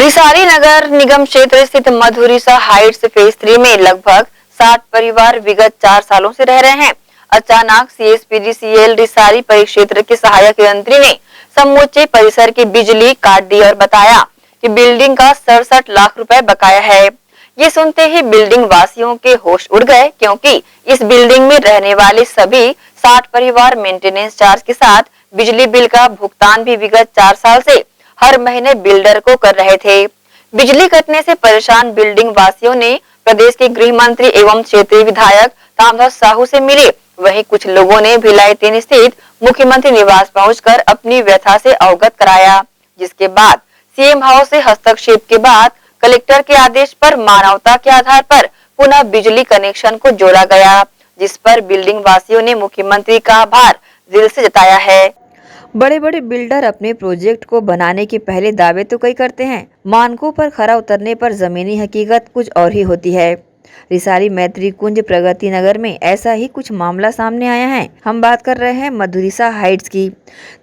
रिसाली नगर निगम क्षेत्र स्थित मधुरिसा Heights phase 3 में लगभग 60 परिवार विगत 4 सालों से रह रहे हैं। अचानक CSPDCL रिसाली परिक्षेत्र के सहायक यंत्री ने समूचे परिसर की बिजली काट दी और बताया कि बिल्डिंग का 67 लाख रुपए बकाया है। ये सुनते ही बिल्डिंग वासियों के होश उड़ गए, क्योंकि इस बिल्डिंग में रहने वाले सभी 60 परिवार मेंटेनेंस चार्ज के साथ बिजली बिल का भुगतान भी विगत 4 साल से हर महीने बिल्डर को कर रहे थे। बिजली कटने से परेशान बिल्डिंग वासियों ने प्रदेश के गृह मंत्री एवं क्षेत्रीय विधायक तामध्वज साहू से मिले। वहीं कुछ लोगों ने भिलाई 3 स्थित मुख्यमंत्री निवास पहुंचकर अपनी व्यथा से अवगत कराया, जिसके बाद सीएम हाउस से हस्तक्षेप के बाद कलेक्टर के आदेश पर मानवता के आधार पर पुनः बिजली कनेक्शन को जोड़ा गया, जिस पर बिल्डिंग वासियों ने मुख्यमंत्री का आभार दिल से जताया है। बड़े बड़े बिल्डर अपने प्रोजेक्ट को बनाने के पहले दावे तो कई करते हैं, मानकों पर खरा उतरने पर जमीनी हकीकत कुछ और ही होती है। रिसाली मैत्री कुंज प्रगति नगर में ऐसा ही कुछ मामला सामने आया है। हम बात कर रहे हैं मधुरिसा हाइट्स की।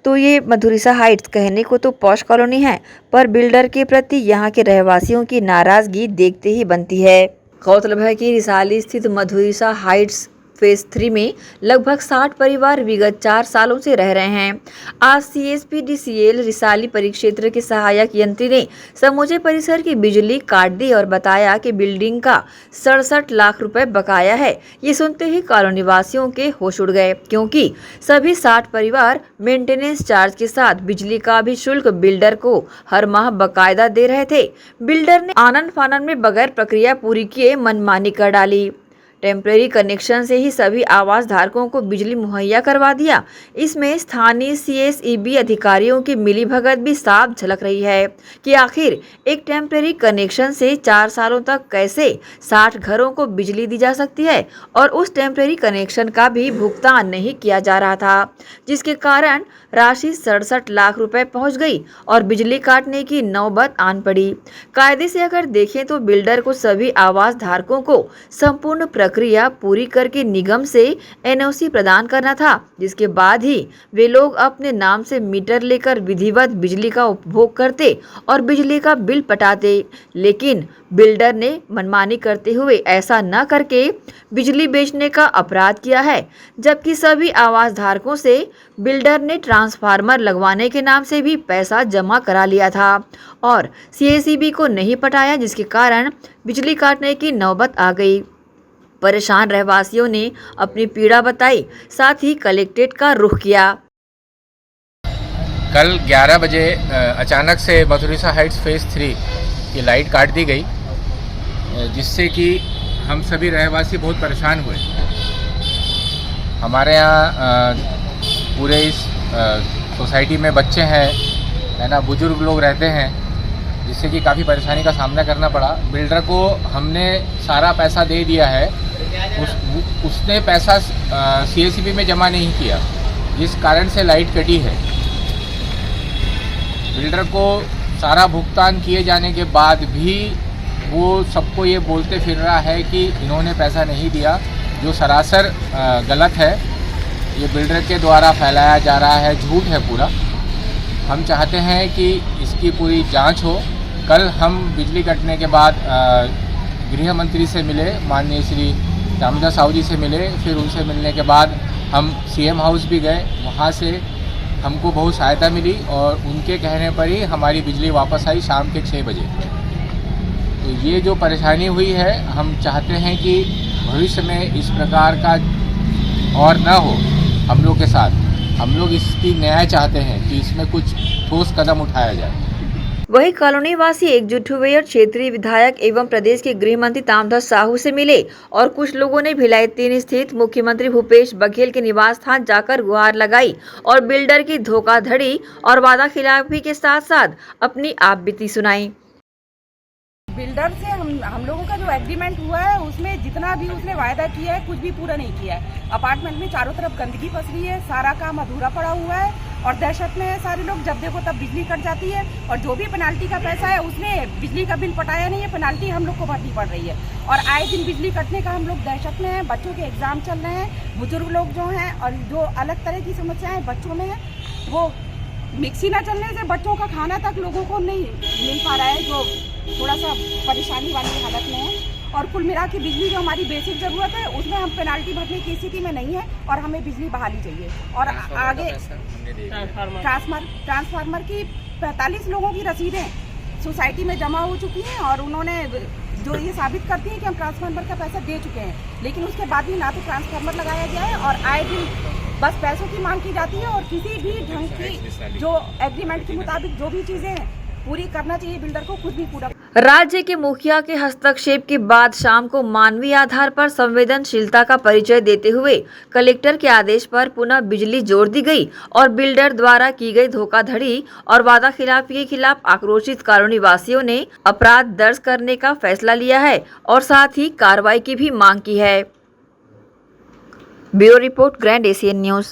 तो ये मधुरिसा हाइट्स कहने को तो पॉश कॉलोनी है, पर बिल्डर के प्रति यहाँ के रहवासियों की नाराजगी देखते ही बनती है। गौरतलब है कि रिसाली स्थित मधुरिसा हाइट्स फेज 3 में लगभग 60 परिवार विगत 4 सालों से रह रहे हैं। आज CSPDCL रिसाली परिक्षेत्र के सहायक यंत्री ने समूचे परिसर की बिजली काट दी और बताया कि बिल्डिंग का 67 लाख रुपए बकाया है। ये सुनते ही कॉलोनी वासियों के होश उड़ गए, क्योंकि सभी 60 परिवार मेंटेनेंस चार्ज के साथ बिजली का भी शुल्क बिल्डर को हर माह बकायदा दे रहे थे। बिल्डर ने आनन फानन में बगैर प्रक्रिया पूरी किए मनमानी कर डाली। टेम्परेरी कनेक्शन से ही सभी आवास धारकों को बिजली मुहैया करवा दिया। इसमें स्थानीय CSEB अधिकारियों की मिलीभगत भी साफ झलक रही है कि आखिर एक टेम्परेरी कनेक्शन से 4 सालों तक कैसे 60 घरों को बिजली दी जा सकती है, और उस टेम्परेरी कनेक्शन का भी भुगतान नहीं किया जा रहा था, जिसके कारण राशि 67 लाख रुपए पहुंच गई और बिजली काटने की नौबत आन पड़ी। कायदे से अगर देखें तो बिल्डर को सभी आवास धारकों को संपूर्ण प्रक्रिया पूरी करके निगम से NOC प्रदान करना था, जिसके बाद ही वे लोग अपने नाम से मीटर लेकर विधिवत बिजली का उपभोग करते और बिजली का बिल पटाते। लेकिन बिल्डर ने मनमानी करते हुए ऐसा न करके बिजली बेचने का अपराध किया है, जबकि सभी आवास धारकों से बिल्डर ने ट्रांसफार्मर लगवाने के नाम से भी पैसा जमा करा लिया था और CSEB को नहीं पटाया, जिसके कारण बिजली काटने की नौबत आ गई। परेशान रहवासियों ने अपनी पीड़ा बताई, साथ ही कलेक्ट्रेट का रुख किया। कल 11 बजे अचानक से मधुरिसा हाइट्स फेज 3 की लाइट काट दी गई, जिससे कि हम सभी रहवासी बहुत परेशान हुए। हमारे यहाँ पूरे इस सोसाइटी में बच्चे हैं, है ना, बुजुर्ग लोग रहते हैं, जिससे कि काफ़ी परेशानी का सामना करना पड़ा। बिल्डर को हमने सारा पैसा दे दिया है, उसने पैसा CSEB में जमा नहीं किया, जिस कारण से लाइट कटी है। बिल्डर को सारा भुगतान किए जाने के बाद भी वो सबको ये बोलते फिर रहा है कि इन्होंने पैसा नहीं दिया, जो सरासर गलत है। ये बिल्डर के द्वारा फैलाया जा रहा है, झूठ है पूरा। हम चाहते हैं कि इसकी पूरी जांच हो। कल हम बिजली कटने के बाद गृह मंत्री से मिले, माननीय श्री तामध्वज साहू जी से मिले। फिर उनसे मिलने के बाद हम CM हाउस भी गए, वहाँ से हमको बहुत सहायता मिली और उनके कहने पर ही हमारी बिजली वापस आई शाम के 6 बजे। तो ये जो परेशानी हुई है, हम चाहते हैं कि भविष्य में इस प्रकार का और न हो हम लोग के साथ। हम लोग इसकी न्याय चाहते हैं कि इसमें कुछ ठोस कदम उठाया जाए। वही कॉलोनी वासी एकजुट हुए और क्षेत्रीय विधायक एवं प्रदेश के गृह मंत्री तामध्वज साहू से मिले, और कुछ लोगों ने भिलाई 3 स्थित मुख्यमंत्री भूपेश बघेल के निवास स्थान जाकर गुहार लगाई और बिल्डर की धोखाधड़ी और वादा खिलाफी के साथ साथ अपनी आपबीती सुनाई। बिल्डर से हम लोगों का जो एग्रीमेंट हुआ है, उसमें जितना भी उसने वायदा किया है कुछ भी पूरा नहीं किया है। अपार्टमेंट में चारों तरफ गंदगी पसरी है, सारा काम अधूरा पड़ा हुआ है और दहशत में है सारे लोग। जब देखो तब बिजली कट जाती है और जो भी पेनाल्टी का पैसा है उसने बिजली का बिल पटाया नहीं है, पेनाल्टी हम लोग को भरनी पड़ रही है। और आए दिन बिजली कटने का हम लोग दहशत में हैं। बच्चों के एग्जाम चल रहे हैं, बुजुर्ग लोग जो हैं और जो अलग तरह की समस्याएं बच्चों में है वो मिक्सी न चलने से बच्चों का खाना तक लोगों को नहीं मिल पा रहा है, जो थोड़ा सा परेशानी वाली हालत में है। और कुल मिला के बिजली जो हमारी बेसिक ज़रूरत है उसमें हम पेनाल्टी भरने की स्थिति में नहीं है और हमें बिजली बहाली चाहिए। और आगे ट्रांसफार्मर की 45 लोगों की रसीदें सोसाइटी में जमा हो चुकी हैं और उन्होंने जो ये साबित करती है कि हम ट्रांसफार्मर का पैसा दे चुके हैं, लेकिन उसके बाद भी ना तो ट्रांसफार्मर लगाया गया है और आए दिन बस पैसों की मांग की जाती है और किसी भी ढंग की जो एग्रीमेंट के मुताबिक जो भी चीज़ें हैं पूरी करना चाहिए बिल्डर को, खुद भी पूरा। राज्य के मुखिया के हस्तक्षेप के बाद शाम को मानवीय आधार पर संवेदनशीलता का परिचय देते हुए कलेक्टर के आदेश पर पुनः बिजली जोड़ दी गई और बिल्डर द्वारा की गई धोखाधड़ी और वादा खिलाफी के खिलाफ आक्रोशित कॉलोनी वासियों ने अपराध दर्ज करने का फैसला लिया है और साथ ही कार्रवाई की भी मांग की है। Bureau report, grand Asian news.